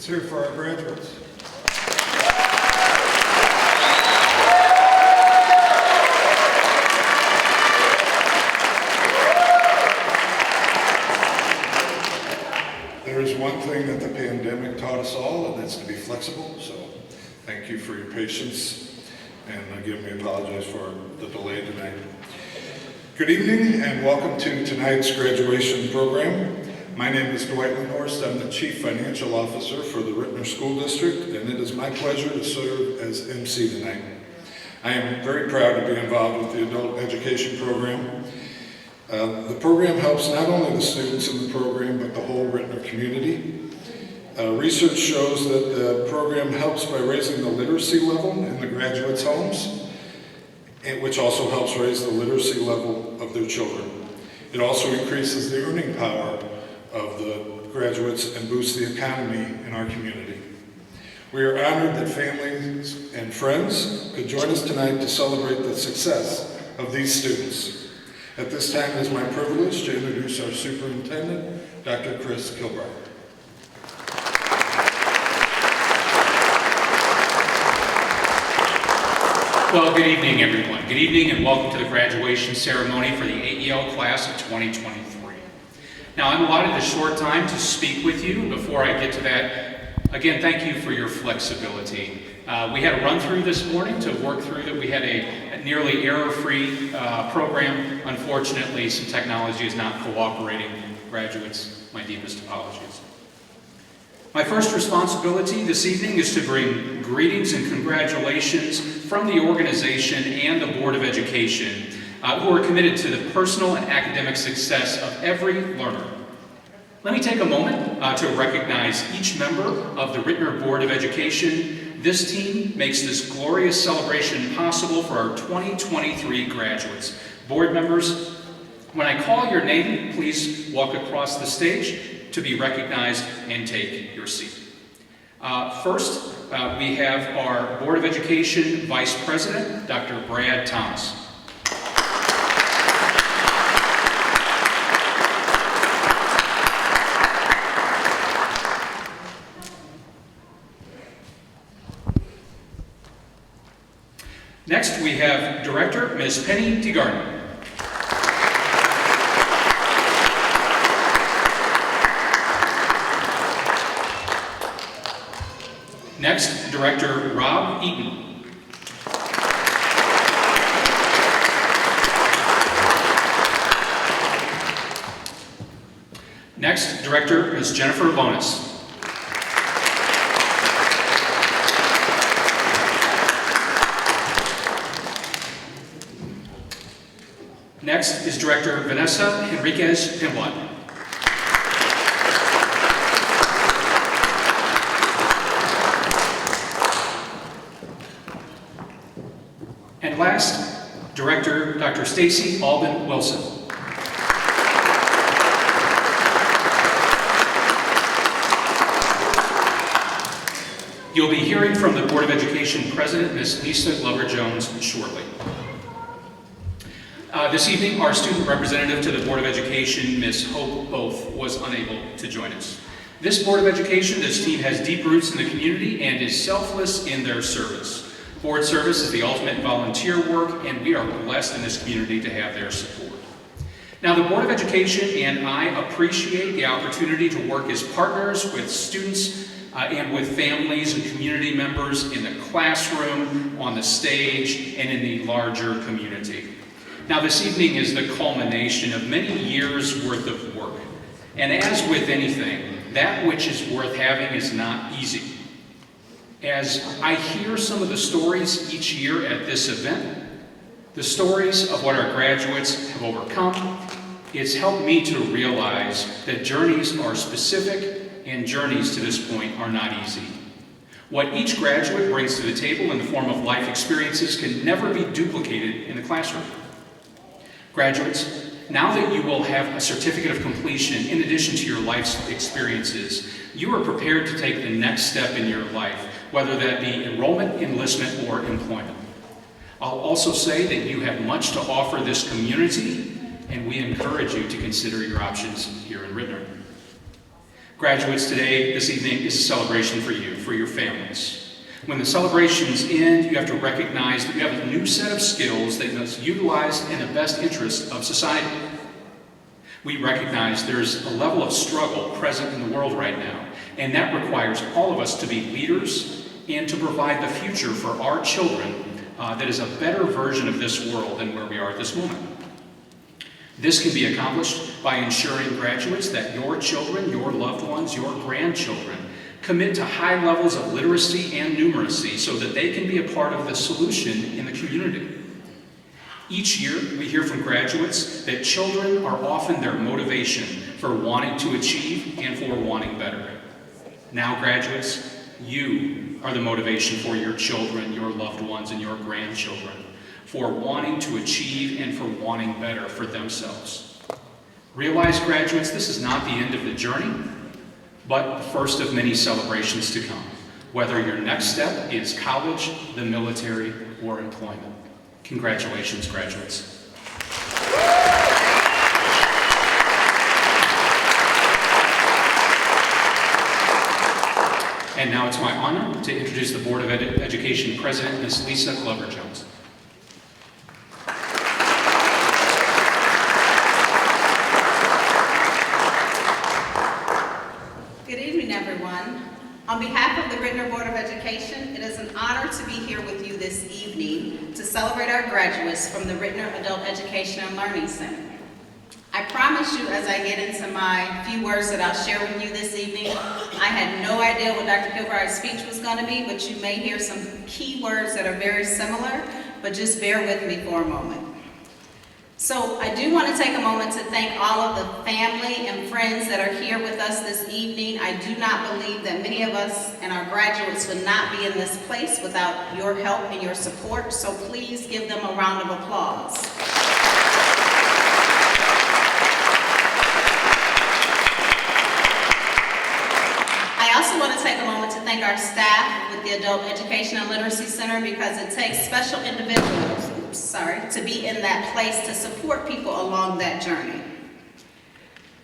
hear for our graduates. There is one thing that the pandemic taught us all, and that's to be flexible, so thank you for your patience, and again, we apologize for the delay tonight. Good evening, and welcome to tonight's graduation program. My name is Dwight Linhorst. I'm the Chief Financial Officer for the Rittner School District, and it is my pleasure to serve as MC tonight. I am very proud to be involved with the Adult Education Program. The program helps not only the students in the program, but the whole Rittner community. Research shows that the program helps by raising the literacy level in the graduates' homes, which also helps raise the literacy level of their children. It also increases the earning power of the graduates and boosts the economy in our community. We are honored that families and friends could join us tonight to celebrate the success of these students. At this time, it is my privilege to introduce our superintendent, Dr. Chris Kilbride. Well, good evening, everyone. Good evening and welcome to the graduation ceremony for the AEL class of 2023. Now, I'm allotted a short time to speak with you. Before I get to that, again, thank you for your flexibility. We had a run through this morning to work through that. We had a nearly error-free program. Unfortunately, some technology is not cooperating. Graduates, my deepest apologies. My first responsibility this evening is to bring greetings and congratulations from the organization and the Board of Education who are committed to the personal and academic success of every learner. Let me take a moment to recognize each member of the Rittner Board of Education. This team makes this glorious celebration possible for our 2023 graduates. Board members, when I call your name, please walk across the stage to be recognized and take your seat. First, we have our Board of Education Vice President, Dr. Brad Thomas. Next, we have Director Ms. Penny DeGarden. Next, Director Rob Eaton. Next, Director Ms. Jennifer Bonus. Next is Director Vanessa Henriquez Pimblott. And last, Director Dr. Stacy Alban Wilson. You'll be hearing from the Board of Education President, Ms. Lisa Glover-Jones, shortly. This evening, our student representative to the Board of Education, Ms. Hope Oath, was unable to join us. This Board of Education, this team has deep roots in the community and is selfless in their service. Board service is the ultimate in volunteer work, and we are blessed in this community to have their support. Now, the Board of Education and I appreciate the opportunity to work as partners with students and with families and community members in the classroom, on the stage, and in the larger community. Now, this evening is the culmination of many years' worth of work. And as with anything, that which is worth having is not easy. As I hear some of the stories each year at this event, the stories of what our graduates have overcome, it's helped me to realize that journeys are specific and journeys to this point are not easy. What each graduate brings to the table in the form of life experiences can never be duplicated in the classroom. Graduates, now that you will have a certificate of completion in addition to your life's experiences, you are prepared to take the next step in your life, whether that be enrollment, enlistment, or employment. I'll also say that you have much to offer this community, and we encourage you to consider your options here in Rittner. Graduates, today, this evening, is a celebration for you, for your families. When the celebrations end, you have to recognize that you have a new set of skills that you must utilize in the best interest of society. We recognize there's a level of struggle present in the world right now, and that requires all of us to be leaders and to provide the future for our children that is a better version of this world than where we are at this moment. This can be accomplished by ensuring, graduates, that your children, your loved ones, your grandchildren commit to high levels of literacy and numeracy so that they can be a part of the solution in the community. Each year, we hear from graduates that children are often their motivation for wanting to achieve and for wanting better. Now, graduates, you are the motivation for your children, your loved ones, and your grandchildren, for wanting to achieve and for wanting better for themselves. Realize, graduates, this is not the end of the journey, but the first of many celebrations to come, whether your next step is college, the military, or employment. Congratulations, graduates. And now it's my honor to introduce the Board of Education President, Ms. Lisa Glover-Jones. On behalf of the Rittner Board of Education, it is an honor to be here with you this evening to celebrate our graduates from the Rittner Adult Education and Learning Center. I promise you, as I get into my few words that I'll share with you this evening, I had no idea what Dr. Kilbride's speech was going to be, but you may hear some key words that are very similar, but just bear with me for a moment. So I do want to take a moment to thank all of the family and friends that are here with us this evening. I do not believe that many of us and our graduates would not be in this place without your help and your support, so please give them a round of applause. I also want to take a moment to thank our staff with the Adult Education and Literacy Center, because it takes special individuals to be in that place to support people along that journey.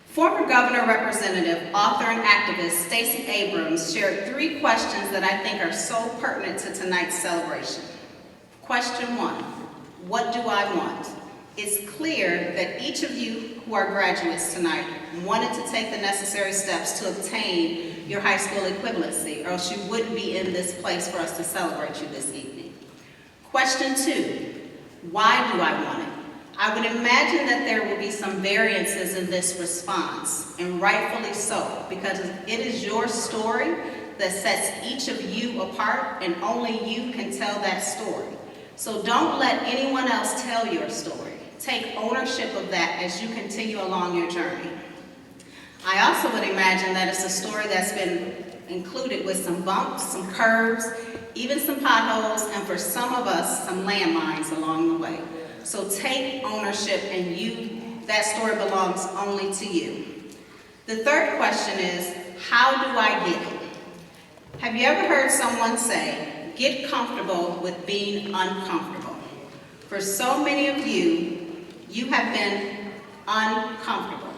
Former Governor Representative, author and activist Stacey Abrams shared 3 questions that I think are so pertinent to tonight's celebration. Question 1, what do I want? It's clear that each of you who are graduates tonight wanted to take the necessary steps to obtain your high school equivalency, or else you wouldn't be in this place for us to celebrate you this evening. Question 2, why do I want it? I would imagine that there will be some variances in this response, and rightfully so, because it is your story that sets each of you apart, and only you can tell that story. So don't let anyone else tell your story. Take ownership of that as you continue along your journey. I also would imagine that it's a story that's been included with some bumps, some curves, even some potholes, and for some of us, some landmines along the way. So take ownership, and that story belongs only to you. The third question is, how do I get it? Have you ever heard someone say, get comfortable with being uncomfortable? For so many of you, you have been uncomfortable.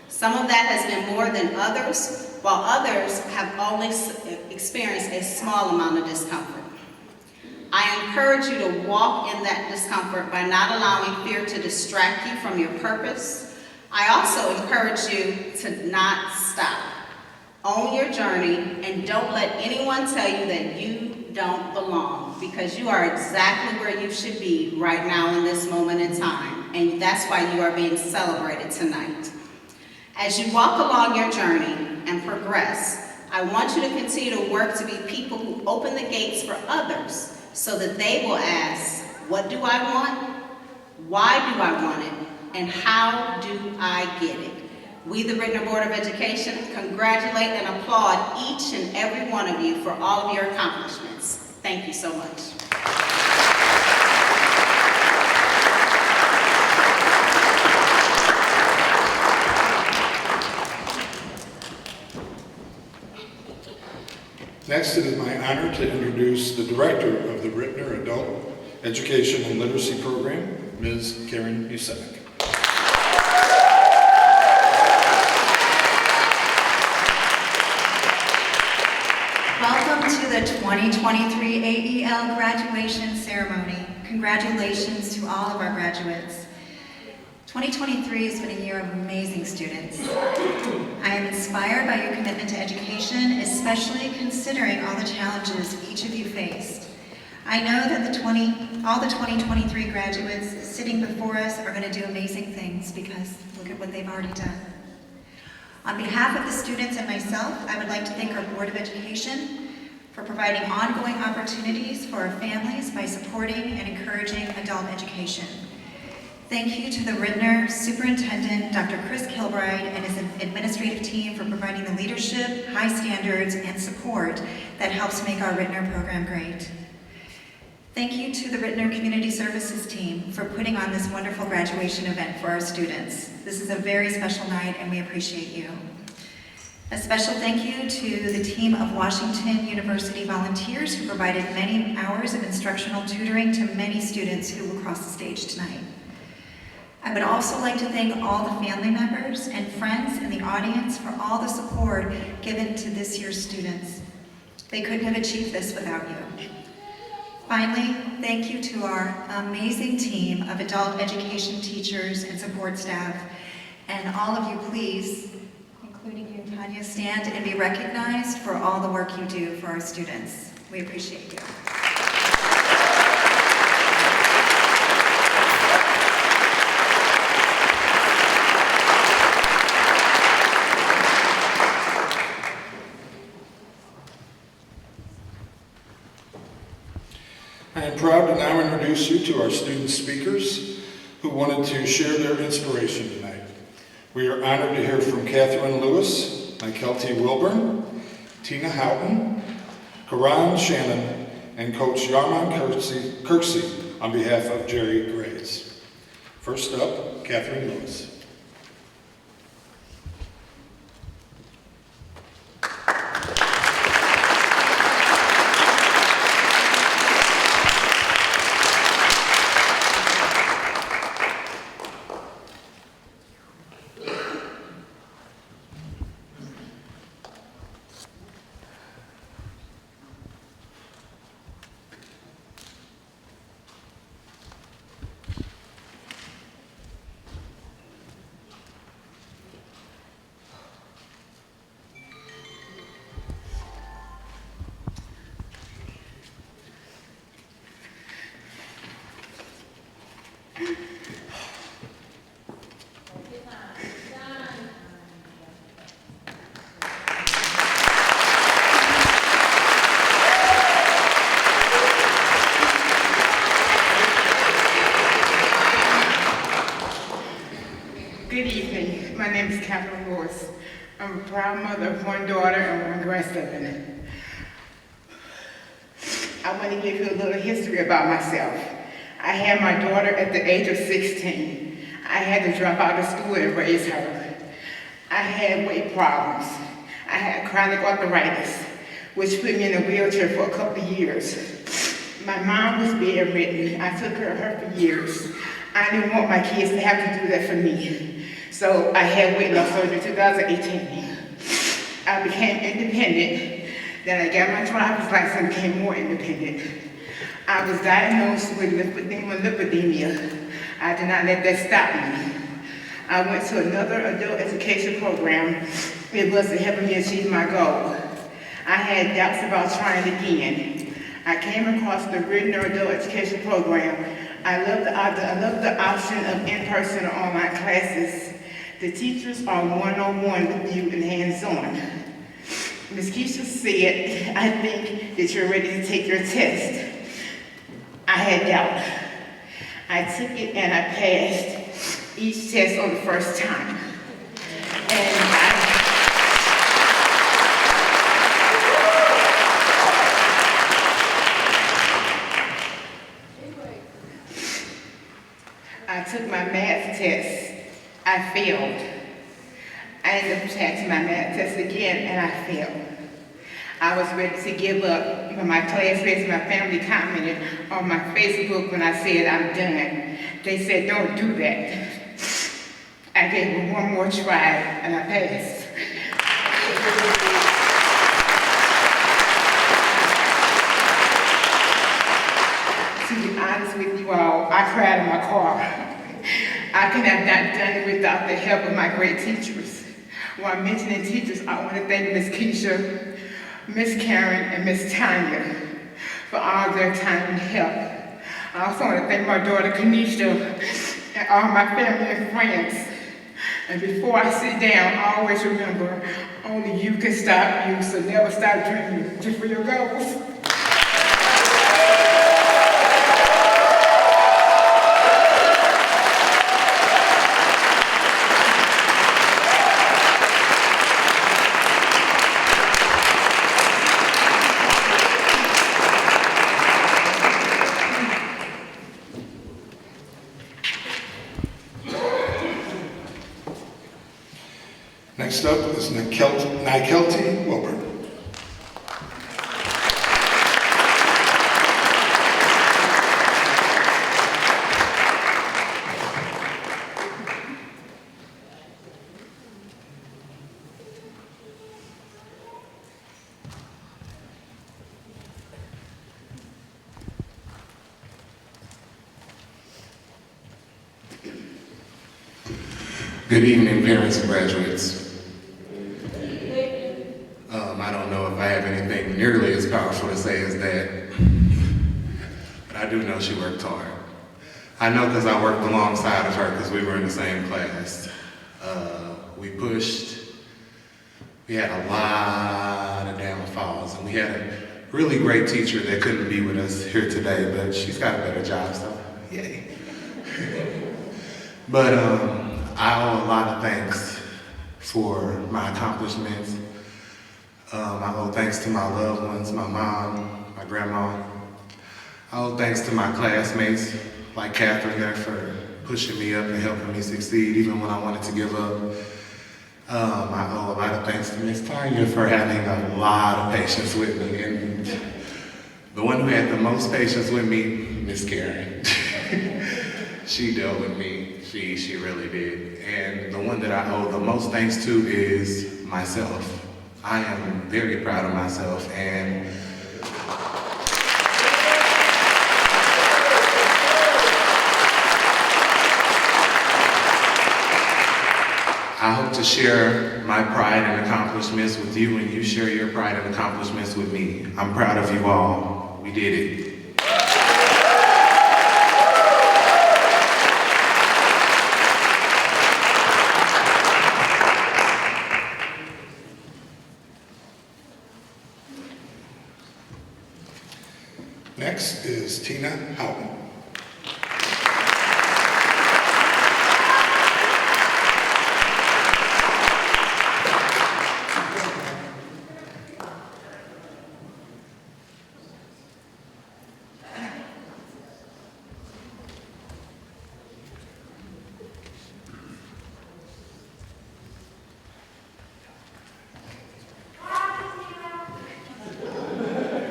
Some of that has been more than others, while others have only experienced a small amount of discomfort. I encourage you to walk in that discomfort by not allowing fear to distract you from your purpose. I also encourage you to not stop. Own your journey, and don't let anyone tell you that you don't belong, because you are exactly where you should be right now in this moment in time, and that's why you are being celebrated tonight. As you walk along your journey and progress, I want you to continue to work to be people who open the gates for others so that they will ask, what do I want? Why do I want it? And how do I get it? We, the Rittner Board of Education, congratulate and applaud each and every one of you for all of your accomplishments. Thank you so much. Next, it is my honor to introduce the Director of the Rittner Adult Education and Literacy Program, Ms. Karen Yusevic. the 2023 AEL Graduation Ceremony. Congratulations to all of our graduates. 2023 has been a year of amazing students. I am inspired by your commitment to education, especially considering all the challenges each of you faced. I know that all the 2023 graduates sitting before us are going to do amazing things because look at what they've already done. On behalf of the students and myself, I would like to thank our Board of Education for providing ongoing opportunities for our families by supporting and encouraging adult education. Thank you to the Rittner Superintendent, Dr. Chris Kilbride, and his administrative team for providing the leadership, high standards, and support that helps make our Rittner program great. Thank you to the Rittner Community Services team for putting on this wonderful graduation event for our students. This is a very special night and we appreciate you. A special thank you to the team of Washington University volunteers who provided many hours of instructional tutoring to many students who will cross the stage tonight. I would also like to thank all the family members and friends in the audience for all the support given to this year's students. They couldn't have achieved this without you. Finally, thank you to our amazing team of adult education teachers and support staff. And all of you, please, including you, Tanya, stand and be recognized for all the work you do for our students. We appreciate you. I am proud to now introduce you to our student speakers who wanted to share their inspiration tonight. We are honored to hear from Catherine Lewis, Mykelti Wilburn, Tina Houghton, Karan Shannon, and Coach Yarman Kirksey on behalf of Jerry Grays. First up, Catherine Lewis. Good evening. My name is Catherine Lewis. I'm a proud mother of one daughter and one grandson. I want to give you a little history about myself. I had my daughter at the age of 16. I had to drop out of school and raise her. I had weight problems. I had chronic arthritis, which put me in a wheelchair for a couple of years. My mom was bedridden. I took care of her for years. I didn't want my kids to have to do that for me. So I had weight loss surgery in 2018. I became independent. Then I got my driver's license and became more independent. I was diagnosed with lipidemia. I did not let that stop me. I went to another adult education program. It wasn't helping me achieve my goal. I had doubts about trying again. I came across the Rittner Adult Education Program. I love the option of in-person or online classes. The teachers are one-on-one with you and hands-on. Ms. Keisha said, I think that you're ready to take your test. I had doubt. I took it and I passed each test on the first time. And I took my math test. I failed. I ended up taking my math test again and I failed. I was ready to give up, but my classmates and my family commented on my Facebook when I said I'm done. They said, don't do that. I gave it one more try and I passed. I cried in my car. I could have not done it without the help of my great teachers. While mentioning teachers, I want to thank Miss Keisha, Miss Karen, and Miss Tanya for all their time and help. I also want to thank my daughter Kanisha and all my family and friends. And before I sit down, I always remember, only you can stop you, so never stop dreaming just for your goals. Next up is Nikelty Wilbur. Good evening, parents and graduates. I don't know if I have anything nearly as powerful to say as that, but I do know she worked hard. I know because I worked alongside of her because we were in the same class. We pushed. We had a lot of downfalls, and we had a really great teacher that couldn't be with us here today, but she's got a better job, so yay. But I owe a lot of thanks for my accomplishments. I owe thanks to my loved ones, my mom, my grandma. I owe thanks to my classmates, like Catherine there, for pushing me up and helping me succeed, even when I wanted to give up. I owe a lot of thanks to Miss Tanya for having a lot of patience with me. And the one who had the most patience with me, Miss Karen. She dealt with me, she really did. And the one that I owe the most thanks to is myself. I am very proud of myself, and I hope to share my pride and accomplishments with you, and you share your pride and accomplishments with me. I'm proud of you all. We did it. Next is Tina Houghton.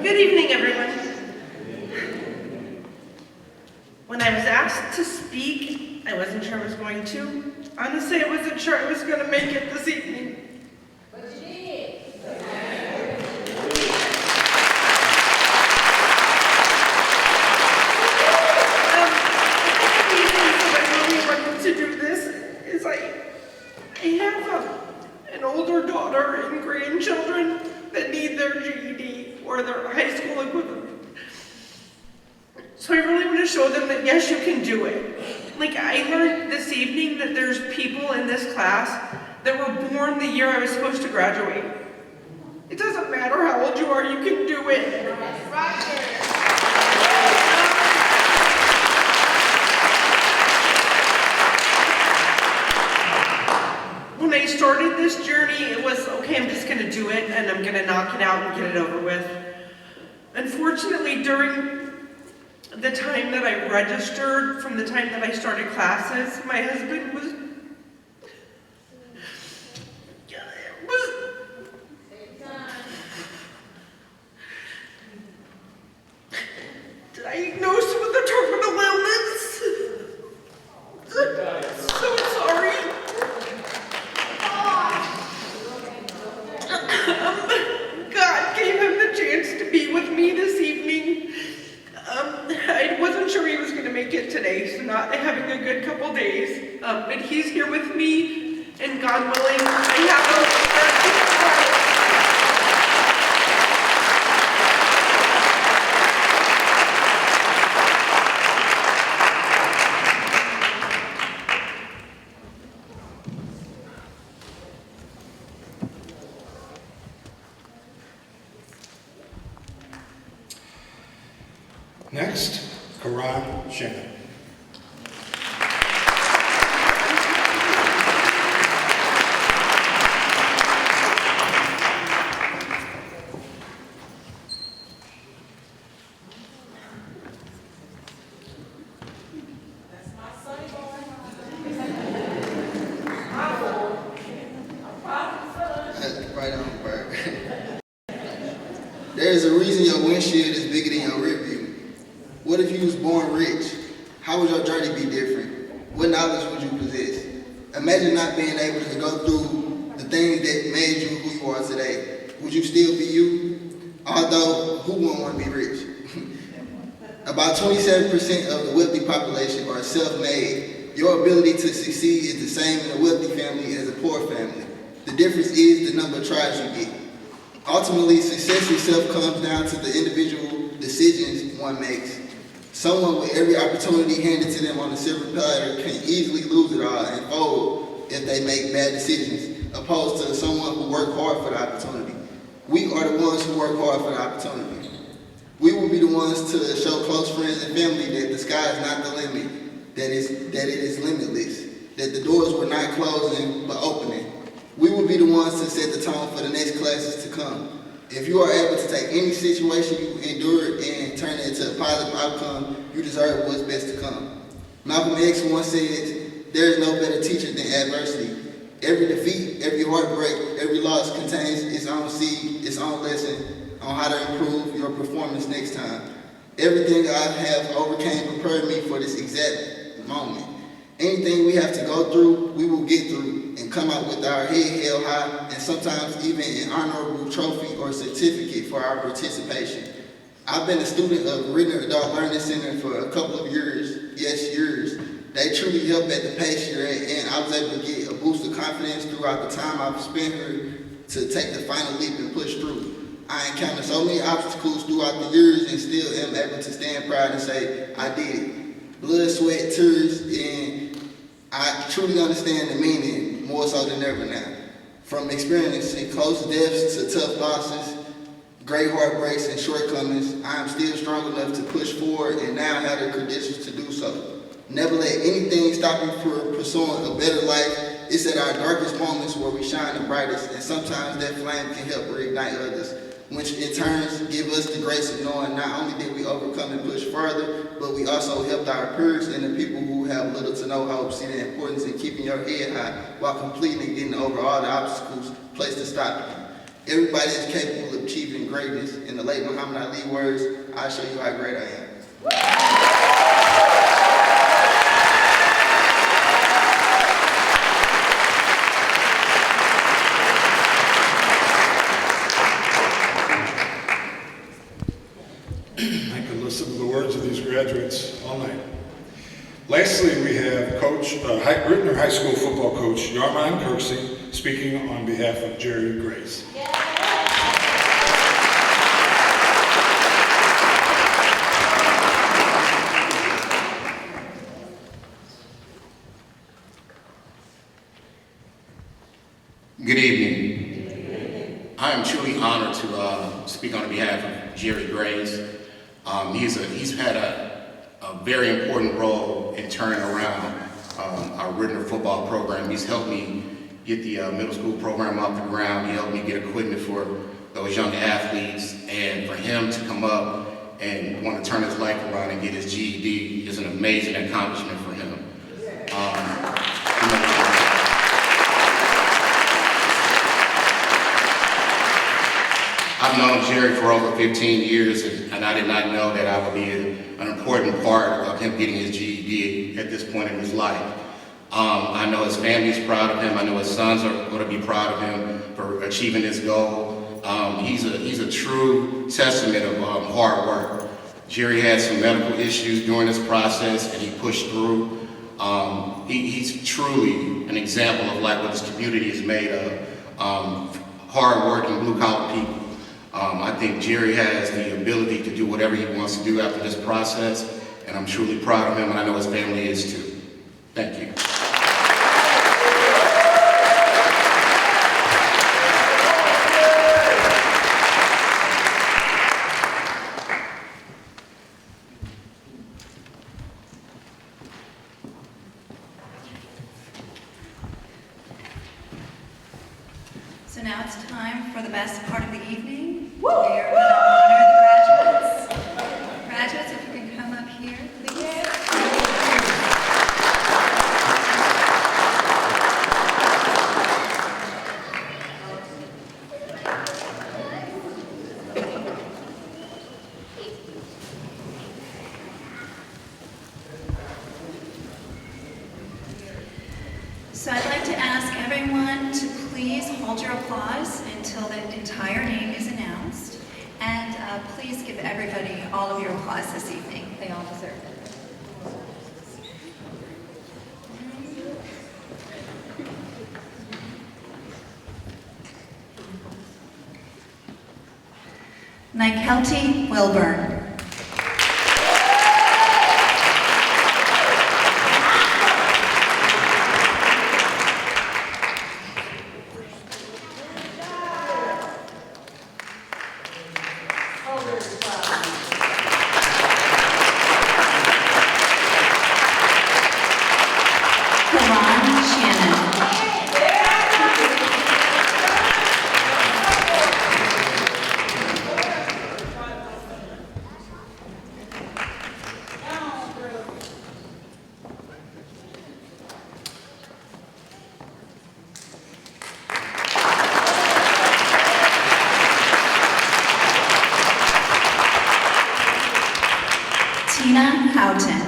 Good evening, everyone. When I was asked to speak, I wasn't sure I was going to. Honestly, I wasn't sure I was going to make it this evening. But you did. The reason that I really wanted to do this is I have an older daughter and grandchildren that need their GED or their high school equivalent. So I really want to show them that yes, you can do it. Like I learned this evening that there's people in this class that were born the year I was supposed to graduate. It doesn't matter how old you are, you can do it. When I started this journey, it was, okay, I'm just gonna do it and I'm gonna knock it out and get it over with. Unfortunately, during the time that I registered, from the time that I started classes, my husband was diagnosed with a terminal illness. So sorry. God gave him the chance to be with me this evening. I wasn't sure he was going to make it today. today, so not having a good couple days. But he's here with me, and God willing, I have him. Next, Karan Shannon. Right on, Bert. There's a reason your windshield is bigger than your rear view. What if you was born rich? How would your journey be different? What knowledge would you possess? Imagine not being able to go through the things that made you who you are today. Would you still be you? Although, who wouldn't want to be rich? About 27% of the wealthy population are self-made. Your ability to succeed is the same in a wealthy family as a poor family. The difference is the number of tries you get. Ultimately, success itself comes down to the individual decisions one makes. Someone with every opportunity handed to them on a silver platter can easily lose it all and fold if they make bad decisions, opposed to someone who worked hard for the opportunity. We are the ones who work hard for the opportunity. We will be the ones to show close friends and family that the sky is not the limit, that it is limitless, that the doors were not closing but opening. We will be the ones to set the tone for the next classes to come. If you are able to take any situation you endured and turn it into a positive outcome, you deserve what's best to come. Malcolm X once said, "There is no better teacher than adversity. Every defeat, every heartbreak, every loss contains its own seed, its own lesson on how to improve your performance next time. Everything I have overcame prepared me for this exact moment. Anything we have to go through, we will get through and come out with our head held high and sometimes even an honorable trophy or certificate for our participation." I've been a student of Written Adult Learning Center for a couple of years, yes, years. They truly help at the pace you're at, and I was able to get a boost of confidence throughout the time I've spent here to take the final leap and push through. I encountered so many obstacles throughout the years and still am able to stand proud and say, I did it. Blood, sweat, tears, and I truly understand the meaning more so than ever now. From experiencing close deaths to tough losses, great heartbreaks and shortcomings, I am still strong enough to push forward and now have the credentials to do so. Never let anything stop you from pursuing a better life. It's at our darkest moments where we shine the brightest, and sometimes that flame can help reignite others, which in turn give us the grace of knowing not only did we overcome and push further, but we also helped our peers and the people who have little to no hope see the importance in keeping your head high while completing and getting over all the obstacles placed to stop you. Everybody is capable of achieving greatness. In the late Muhammad Ali words, I'll show you how great I am. I could listen to the words of these graduates all night. Lastly, we have Rittner High School football coach Yarman Kirksey speaking on behalf of Jerry Grace. Good evening. I am truly honored to speak on behalf of Jerry Grace. He's had a very important role in turning around our Rittner football program. He's helped me get the middle school program off the ground. He helped me get equipment for those young athletes, and for him to come up and want to turn his life around and get his GED is an amazing accomplishment for him. I've known Jerry for over 15 years, and I did not know that I would be an important part of him getting his GED at this point in his life. I know his family's proud of him. I know his sons are going to be proud of him for achieving this goal. He's a true testament of hard work. Jerry had some medical issues during this process, and he pushed through. He's truly an example of like what this community is made of, hard-working, blue-collar people. I think Jerry has the ability to do whatever he wants to do after this process, and I'm truly proud of him, and I know his family is too. Thank you. So now it's time for the best part of the evening. We are going to honor the graduates. Graduates, if you can come up here, please. So I'd like to ask everyone to please hold your applause until the entire name is announced. And please give everybody all of your applause this evening. They all deserve it. Nykelty Wilburn. Karan Shannon. Tina Houghton.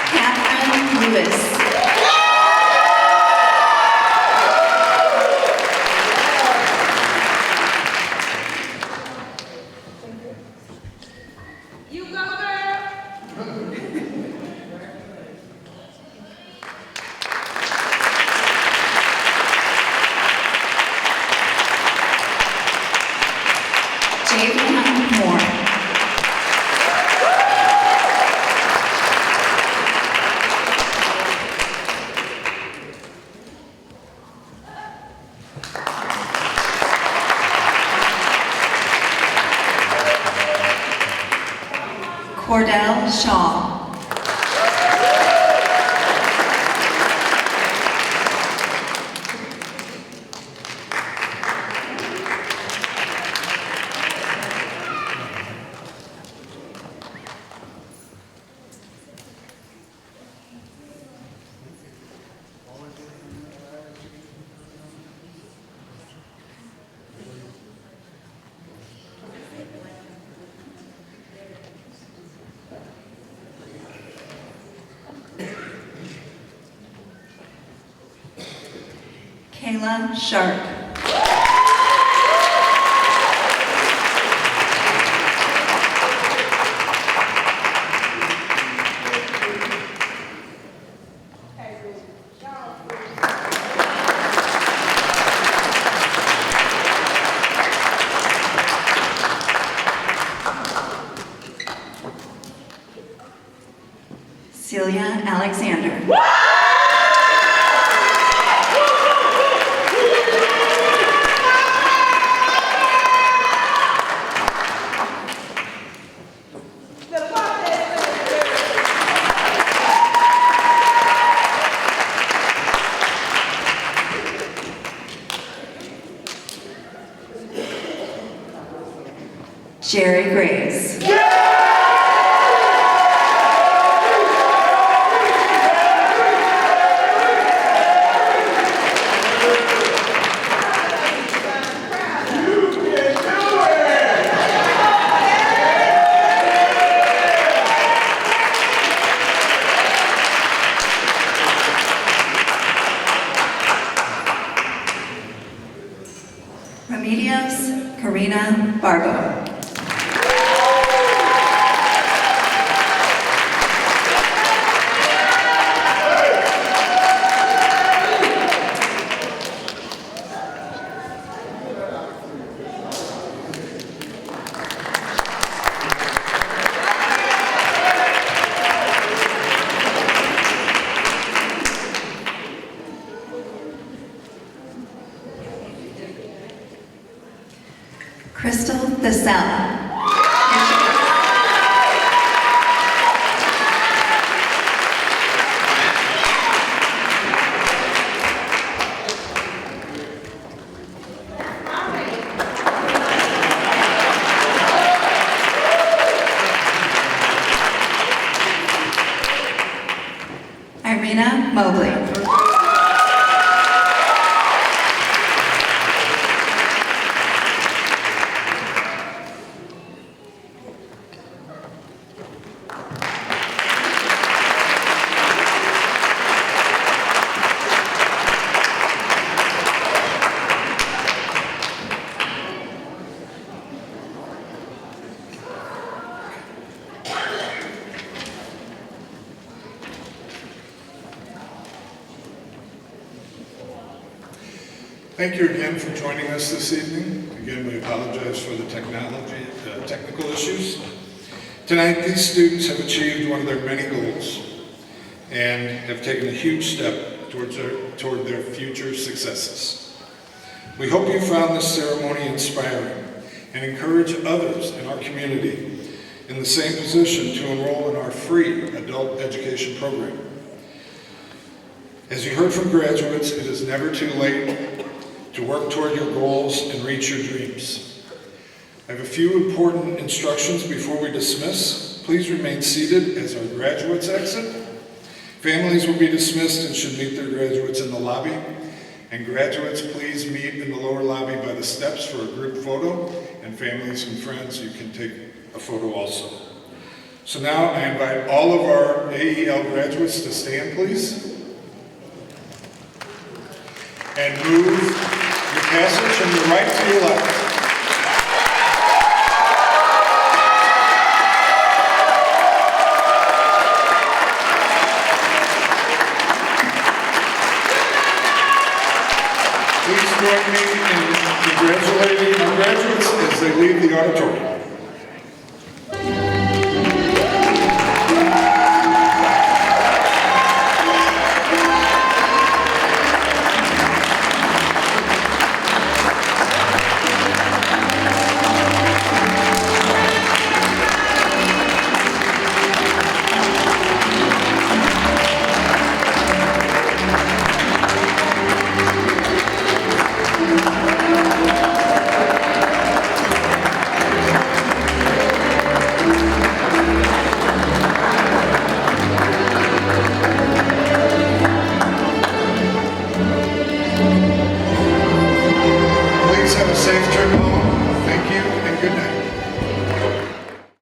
Catherine Lewis. Javion Moore. Cordell Shaw. Kayla Sharp. Celia Alexander. Jerry Graves. Mobley. Thank you again for joining us this evening. Again, we apologize for the technical issues. Tonight, these students have achieved one of their many goals and have taken a huge step toward their future successes. We hope you found this ceremony inspiring and encourage others in our community in the same position to enroll in our free adult education program. As you heard from graduates, it is never too late to work toward your goals and reach your dreams. I have a few important instructions before we dismiss. Please remain seated as our graduates exit. Families will be dismissed and should meet their graduates in the lobby. And graduates, please meet in the lower lobby by the steps for a group photo. And families and friends, you can take a photo also. So now I invite all of our AEL graduates to stand, please. And move your passage from your right to your left. Please join me in congratulating our graduates as they leave the auditorium. Please have a safe trip home. Thank you and good night.